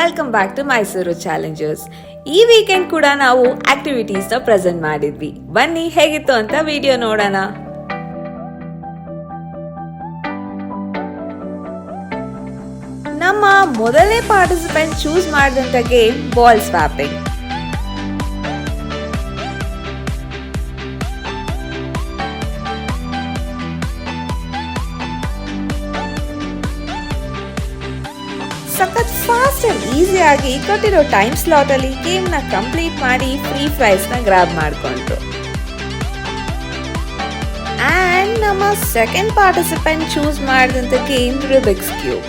Welcome back to Mysuru challengers. ಈ weekend ಕೂಡ ನಾವು ಆಕ್ಟಿವಿಟೀಸ್ ನ ಪ್ರೆಸೆಂಟ್ ಮಾಡಿದ್ವಿ. ಬನ್ನಿ ಹೇಗಿತ್ತು ಅಂತ ವಿಡಿಯೋ ನೋಡೋಣ. ನಮ್ಮ ಮೊದಲನೇ ಪಾರ್ಟಿಸಿಪೆಂಟ್ ಚೂಸ್ ಮಾಡಿದಂತ ಗೇಮ್ ಬಾಲ್ ಸ್ವಾಪಿಂಗ್. ಸಖತ್ ಫಾಸ್ಟ್ ಅಂಡ್ ಈಸಿ ಆಗಿ ಕೊಟ್ಟಿರೋ ಟೈಮ್ ಸ್ಲಾಟ್ ಅಲ್ಲಿ ಗೇಮ್ ನ ಕಂಪ್ಲೀಟ್ ಮಾಡಿ ಫ್ರೀ ಪ್ರೈಸ್ ನ ಗ್ರಾಬ್ ಮಾಡ್ಕೊಂಡ್ರು. ಅಂಡ್ ನಮ್ಮ ಸೆಕೆಂಡ್ ಪಾರ್ಟಿಸಿಪೆಂಟ್ ಚೂಸ್ ಮಾಡಿದಂತ ಗೇಮ್ ರುಬಿಕ್ಸ್ ಕ್ಯೂಬ್.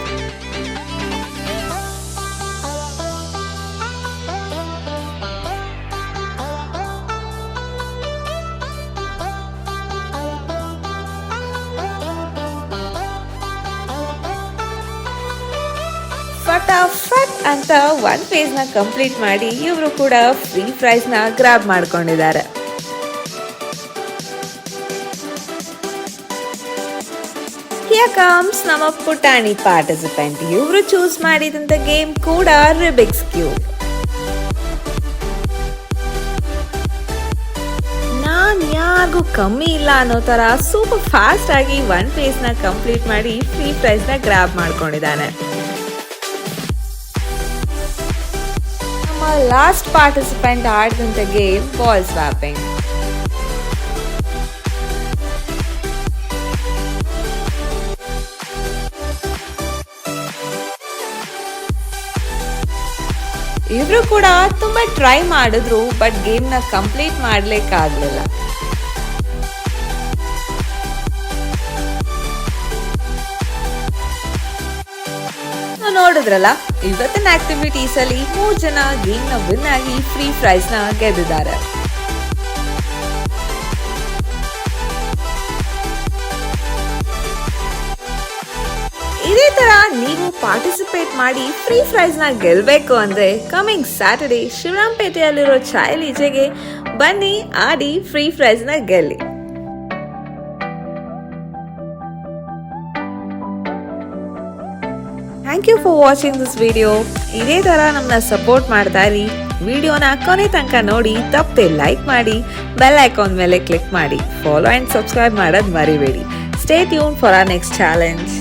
ಫಟಾಫಟ್ ಅಂತ ಒನ್ ಪೇಜ್ ನ ಕಂಪ್ಲೀಟ್ ಮಾಡಿ ಇವರು ಕೂಡ ಫ್ರೀ ಪ್ರೈಸ್ ನ ಗ್ರಾಬ್ ಮಾಡ್ಕೊಂಡಿದ್ದಾರೆ. Here comes ನಮ್ಮ ಪುಟಾಣಿ ಪಾರ್ಟಿಸಿಪೆಂಟ್. ಇವರು ಚೂಸ್ ಮಾಡಿದಂತ ಗೇಮ್ ಕೂಡ ರುಬಿಕ್ಸ್ ಕ್ಯೂಬ್. ನಾನ್ ಯಾರಿಗೂ ಕಮ್ಮಿ ಇಲ್ಲ ಅನ್ನೋ ತರ ಸೂಪರ್ ಫಾಸ್ಟ್ ಆಗಿ ಒನ್ ಪೇಜ್ ನ ಕಂಪ್ಲೀಟ್ ಮಾಡಿ ಫ್ರೀ ಪ್ರೈಸ್ ನ ಗ್ರಾಬ್ ಮಾಡ್ಕೊಂಡಿದ್ದಾನೆ. ಲಾಸ್ಟ್ ಪಾರ್ಟಿಸಿಪೆಂಟ್ ಆಡಿದಂತ ಗೇಮ್ ಬಾಲ್ ಸ್ವಾಪಿಂಗ್. ಇಬ್ರು ಕೂಡ ತುಂಬಾ ಟ್ರೈ ಮಾಡಿದ್ರು, ಬಟ್ ಗೇಮ್ ನ ಕಂಪ್ಲೀಟ್ ಮಾಡ್ಲಿಕ್ಕಾಗ್ಲಿಲ್ಲ. ನೋಡಿದ್ರಲ್ಲ, ಇವತ್ತಿನ ಆಕ್ಟಿವಿಟೀಸ್ ಅಲ್ಲಿ 3 ಜನ ಗೇಮ್ ನ ವಿನ್ ಆಗಿ ಫ್ರೀ ಪ್ರೈಸ್ ನ ಗೆದ್ದಿದ್ದಾರೆ. ಇದೇ ತರ ನೀವು ಪಾರ್ಟಿಸಿಪೇಟ್ ಮಾಡಿ ಫ್ರೀ ಪ್ರೈಸ್ ನ ಗೆಲ್ಬೇಕು ಅಂದ್ರೆ ಕಮಿಂಗ್ ಸ್ಯಾಟರ್ಡೇ ಶಿವರಾಂಪೇಟೆಯಲ್ಲಿರೋ ಚಾಯಲೀಜೆಗೆ ಬನ್ನಿ, ಆಡಿ ಫ್ರೀ ಪ್ರೈಸ್ ನ ಗೆಲ್ಲಿ. Thank you for watching this video. ಇದೇ ತರ ನಮ್ಮನ್ನ ಸಪೋರ್ಟ್ ಮಾಡ್ತಾ ಇರಿ. ವಿಡಿಯೋನ ಕೊನೆ ತನಕ ನೋಡಿ, ತಪ್ಪದೆ ಲೈಕ್ ಮಾಡಿ, ಬೆಲ್ ಐಕಾನ್ ಮೇಲೆ ಕ್ಲಿಕ್ ಮಾಡಿ, ಫಾಲೋ ಅಂಡ್ ಸಬ್ಸ್ಕ್ರೈಬ್ ಮಾಡೋದು ಮರಿಬೇಡಿ. Stay tune for our next challenge.